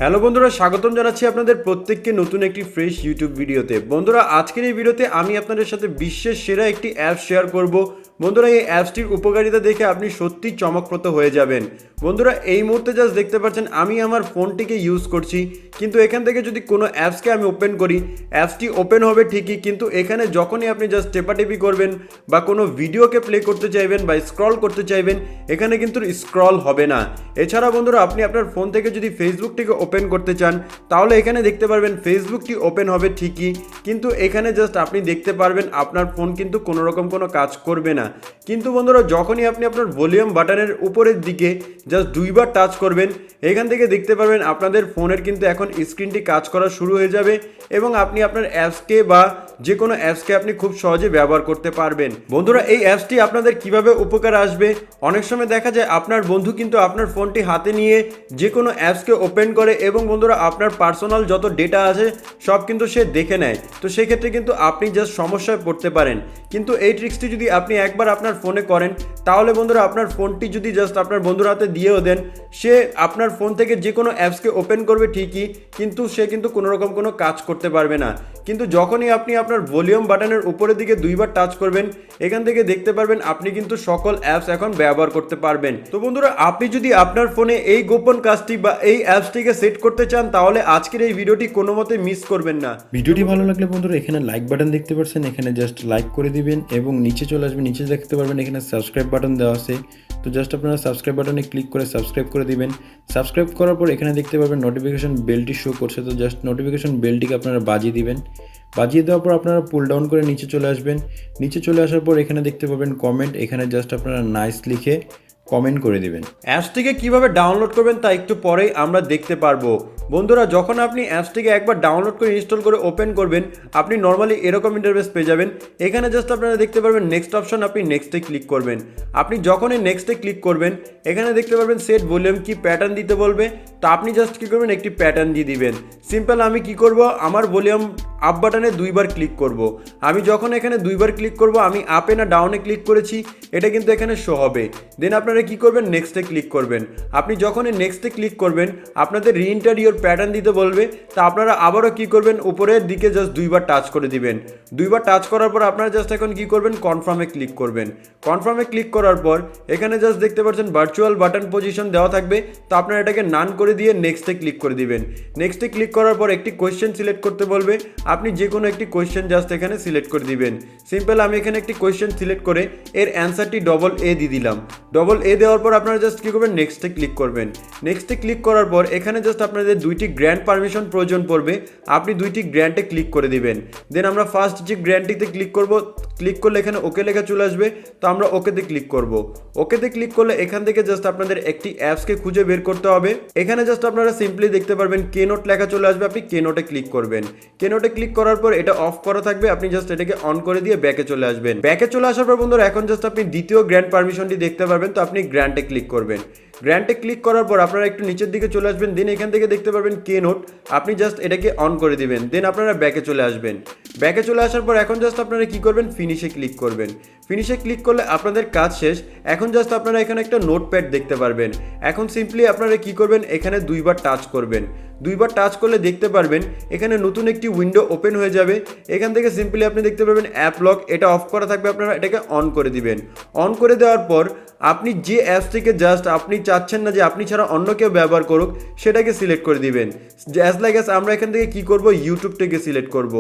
Hello বন্ধুরা, স্বাগতম জানাচ্ছি আপনাদের প্রত্যেককে নতুন একটি ফ্রেশ ইউটিউব ভিডিওতে। বন্ধুরা, আজকের এই ভিডিওতে আমি আপনাদের সাথে বিশ্বের সেরা একটি অ্যাপ শেয়ার করব। বন্ধুরা, এই অ্যাপসটির উপকারিতা দেখে আপনি সত্যি চমকপ্রদ হয়ে যাবেন। বন্ধুরা, এই মুহূর্তে জাস্ট দেখতে পাচ্ছেন আমি আমার ফোনটিকে ইউজ করছি, কিন্তু এখান থেকে যদি কোনো অ্যাপসকে আমি ওপেন করি, অ্যাপসটি ওপেন হবে ঠিকই, কিন্তু এখানে যখনই আপনি জাস্ট টেপাটেপি করবেন বা কোনো ভিডিওকে প্লে করতে চাইবেন বা স্ক্রল করতে চাইবেন, এখানে কিন্তু স্ক্রল হবে না। এছাড়া বন্ধুরা, আপনি আপনার ফোন থেকে যদি ফেসবুকটিকে ওপেন করতে চান, তাহলে এখানে দেখতে পারবেন ফেসবুকটি ওপেন হবে ঠিকই, কিন্তু এখানে জাস্ট আপনি দেখতে পারবেন আপনার ফোন কিন্তু কোনো রকম কোনো কাজ করবে না। কিন্তু বন্ধুরা, যখনই আপনি আপনার ভলিউম বাটনের উপরের দিকে জাস্ট দুইবার টাচ করবেন, এখান থেকে দেখতে পারবেন আপনাদের ফোনের কিন্তু এখন স্ক্রিনটি কাজ করা শুরু হয়ে যাবে এবং আপনি আপনার অ্যাপসকে বা যে কোনো অ্যাপসকে আপনি খুব সহজে ব্যবহার করতে পারবেন। বন্ধুরা, এই অ্যাপসটি আপনাদের কিভাবে উপকার আসবে, অনেক সময় দেখা যায় আপনার বন্ধু কিন্তু আপনার ফোনটি হাতে নিয়ে যে কোনো অ্যাপসকে ওপেন করে এবং বন্ধুরা আপনার পার্সোনাল যত ডেটা আছে সব কিন্তু সে দেখে নেয়। তো সেক্ষেত্রে কিন্তু আপনি জাস্ট সমস্যায় পড়তে পারেন। কিন্তু এই ট্রিক্সটি যদি আপনি একবার আপনার ফোনে করেন, তাহলে বন্ধুরা আপনার ফোনটি যদি জাস্ট আপনার বন্ধুর হাতে দিয়েও দেন, সে আপনার ফোন থেকে যে কোনো অ্যাপসকে ওপেন করবে ঠিকই, কিন্তু সে কিন্তু কোনো রকম কোনো কাজ করতে পারবে না। কিন্তু যখনই আপনি আপনার ভলিউম বাটনের উপরের দিকে দুইবার টাচ করবেন, এখান থেকে দেখতে পারবেন আপনি কিন্তু সকল অ্যাপস এখন ব্যবহার করতে পারবেন। তো বন্ধুরা, আপনি যদি আপনার ফোনে এই গোপন কাজটি বা এই অ্যাপসটিকে সেট করতে চান, তাহলে আজকের এই ভিডিওটি কোনো মতে মিস করবেন না। ভিডিওটি ভালো লাগলে বন্ধুরা এখানে লাইক বাটন দেখতে পাচ্ছেন, এখানে জাস্ট লাইক করে দিবেন এবং নিচে চলে আসবেন, নিচে দেখতে পারবেন এখানে সাবস্ক্রাইব বাটন দেওয়া আছে। তো জাস্ট আপনারা সাবস্ক্রাইব বাটনে ক্লিক করে সাবস্ক্রাইব করে দিবেন। সাবস্ক্রাইব করার পর এখানে দেখতে পারবেন নোটিফিকেশন বেলটি শো করছে, তো জাস্ট নোটিফিকেশন বেলটিকে আপনারা বাজিয়ে দিবেন। বাজিয়ে দেওয়ার পর আপনারা পুল ডাউন করে নিচে চলে আসবেন। নিচে চলে আসার পর এখানে দেখতে পাবেন কমেন্ট, এখানে জাস্ট আপনারা নাইস লিখে কমেন্ট করে দিবেন। অ্যাপসটিকে কিভাবে ডাউনলোড করবেন তা একটু পরেই আমরা দেখতে পারবো। বন্ধুরা, যখন আপনি অ্যাপসটিকে একবার ডাউনলোড করে ইনস্টল করে ওপেন করবেন, আপনি নর্মালি এরকম ইন্টারফেস পেয়ে যাবেন। এখানে জাস্ট আপনারা দেখতে পারবেন নেক্সট অপশন, আপনি নেক্সটে ক্লিক করবেন। আপনি যখনই নেক্সটে ক্লিক করবেন, এখানে দেখতে পারবেন সেট ভলিউম কি প্যাটার্ন দিতে বলবে। তো আপনি জাস্ট কী করবেন, একটি প্যাটার্ন দিয়ে দিবেন। সিম্পল আমি কি করব, আমার ভলিউম আপ বাটনে দুইবার ক্লিক করব। আমি যখন এখানে দুইবার ক্লিক করব, আমি আপে না ডাউনে ক্লিক করেছি এটা কিন্তু এখানে শো হবে। দেন আপনারা কি করবেন, নেক্সটে ক্লিক করবেন। আপনি যখনই নেক্সটে ক্লিক করবেন, আপনাদের রিএন্টার ইওর প্যাটার্ন দিতে বলবে। তা আপনারা আবারও কি করবেন, উপরের দিকে জাস্ট দুইবার টাচ করে দিবেন। দুইবার টাচ করার পর আপনারা জাস্ট এখন কি করবেন, কনফার্মে ক্লিক করবেন। কনফার্মে ক্লিক করার পর এখানে জাস্ট দেখতে পাচ্ছেন ভার্চুয়াল বাটন পজিশন দেওয়া থাকবে। তো আপনারা এটাকে নান করে দিয়ে নেক্সটে ক্লিক করে দিবেন। নেক্সটে ক্লিক করার পর একটি কোয়েশ্চেন সিলেক্ট করতে বলবে। আপনি যে কোনো একটি কোয়েশ্চেন জাস্ট এখানে সিলেক্ট করে দিবেন। সিম্পল আমি এখানে একটি কোয়েশ্চেন সিলেক্ট করে এর অ্যান্সারটি ডবল এ দিয়ে দিলাম। ডবল এ দেওয়ার পর আপনারা জাস্ট কী করবেন, নেক্সটে ক্লিক করবেন। নেক্সটে ক্লিক করার পর এখানে জাস্ট আপনাদের দুইটি গ্র্যান্ড পারমিশন প্রয়োজন পড়বে। আপনি দুইটি গ্র্যান্টে ক্লিক করে দিবেন। দেন আমরা ফার্স্ট যে গ্র্যান্টটিতে ক্লিক করব, ক্লিক করলে এখানে ওকে লেখা চলে আসবে। তো আমরা ওকেতে ক্লিক করব। ওকেতে ক্লিক করলে এখান থেকে জাস্ট আপনাদের একটি অ্যাপসকে খুঁজে বের করতে হবে। এখানে জাস্ট আপনারা সিম্পলি দেখতে পারবেন কে নোট লেখা চলে আসবে, আপনি কে নোটে ক্লিক করবেন। কে নোটে ক্লিক করার পর এটা অফ করা থাকবে, আপনি জাস্ট এটাকে অন করে দিয়ে ব্যাকে চলে আসবেন। ব্যাকে চলে আসার পর বন্ধুরা এখন জাস্ট আপনি দ্বিতীয় গ্র্যান্ড পারমিশনটি দেখতে পারবেন। তো আপনি গ্র্যান্টে ক্লিক করবেন। গ্র্যান্টে ক্লিক করার পর আপনারা একটু নিচের দিকে চলে আসবেন। দেন এখান থেকে দেখতে পারবেন কে নোট, আপনি জাস্ট এটাকে অন করে দিবেন। দেন আপনারা ব্যাকে চলে আসবেন। ব্যাকে চলে আসার পর এখন জাস্ট আপনারা কি করবেন, ফিনিশে ক্লিক করবেন। ফিনিশে ক্লিক করলে আপনাদের কাজ শেষ। এখন জাস্ট আপনারা এখানে একটা নোটপ্যাড দেখতে পারবেন। এখন সিম্পলি আপনারা কি করবেন, এখানে দুইবার টাচ করবেন। দুইবার টাচ করলে দেখতে পারবেন এখানে নতুন একটি উইন্ডো ওপেন হয়ে যাবে। এখান থেকে সিম্পলি আপনি দেখতে পারবেন অ্যাপ লক, এটা অফ করা থাকবে, আপনারা এটাকে অন করে দিবেন। অন করে দেওয়ার পর আপনি যে অ্যাপসটিকে জাস্ট আপনি চাচ্ছেন না যে আপনি ছাড়া অন্য কেউ ব্যবহার করুক, সেটাকে সিলেক্ট করে দিবেন। অ্যাজ লাইক অ্যাজ আমরা এখান থেকে কি করব, ইউটিউবটাকে সিলেক্ট করব।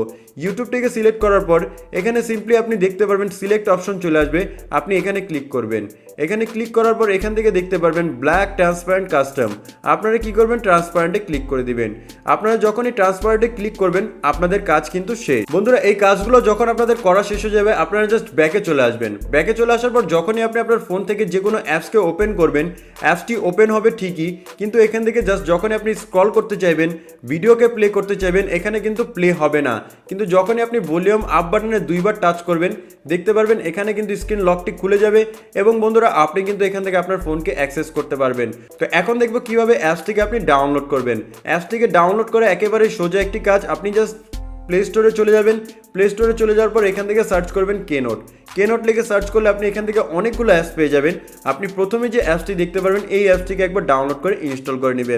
ইউটিউবটাকে সিলেক্ট করার পর এখানে সিম্পলি আপনি দেখতে পারবেন সিলেক্ট অপশন চলে আসবে, আপনি এখানে ক্লিক করবেন। এখানে ক্লিক করার পর এখান থেকে দেখতে পারবেন ব্ল্যাক ট্রান্সপারেন্ট কাস্টম, আপনারা কি করবেন, ট্রান্সপারেন্টে ক্লিক করে দিবেন। আপনারা যখনই ট্রান্সপারেন্টে ক্লিক করবেন আপনাদের কাজ কিন্তু শেষ। বন্ধুরা, এই কাজগুলো যখন আপনাদের করা শেষ হয়ে যাবে, আপনারা জাস্ট ব্যাকে চলে আসবেন। ব্যাকে চলে আসার পর যখনই আপনি আপনার ফোন থেকে যে কোনো অ্যাপসকে ওপেন করবেন, অ্যাপসটি ওপেন হবে ঠিকই, কিন্তু এখান থেকে জাস্ট যখনই আপনি স্ক্রল করতে চাইবেন, ভিডিওকে প্লে করতে চাইবেন, এখানে কিন্তু প্লে হবে না। কিন্তু যখনই আপনি ভলিউম আপ বাটনে দুইবার টাচ করবেন, দেখতে পারবেন এখানে কিন্তু স্ক্রিন লকটি খুলে যাবে এবং বন্ধুরা আপনি কিন্তু এখান থেকে আপনার ফোনকে অ্যাক্সেস করতে পারবেন। তো এখন দেখবো কিভাবে অ্যাপসটিকে আপনি ডাউনলোড করবেন। অ্যাপসটিকে ডাউনলোড করে একেবারে সোজা একটি কাজ, আপনি জাস্ট প্লে স্টোরে চলে যাবেন। প্লে স্টোরে চলে যাওয়ার পর এখান থেকে সার্চ করবেন কে নোট। কে নোট লিখে সার্চ করলে আপনি এখান থেকে অনেকগুলো অ্যাপস পেয়ে যাবেন। আপনি প্রথমে যে অ্যাপসটি দেখতে পারবেন, এই অ্যাপসটিকে একবার ডাউনলোড করে ইনস্টল করে নেবেন।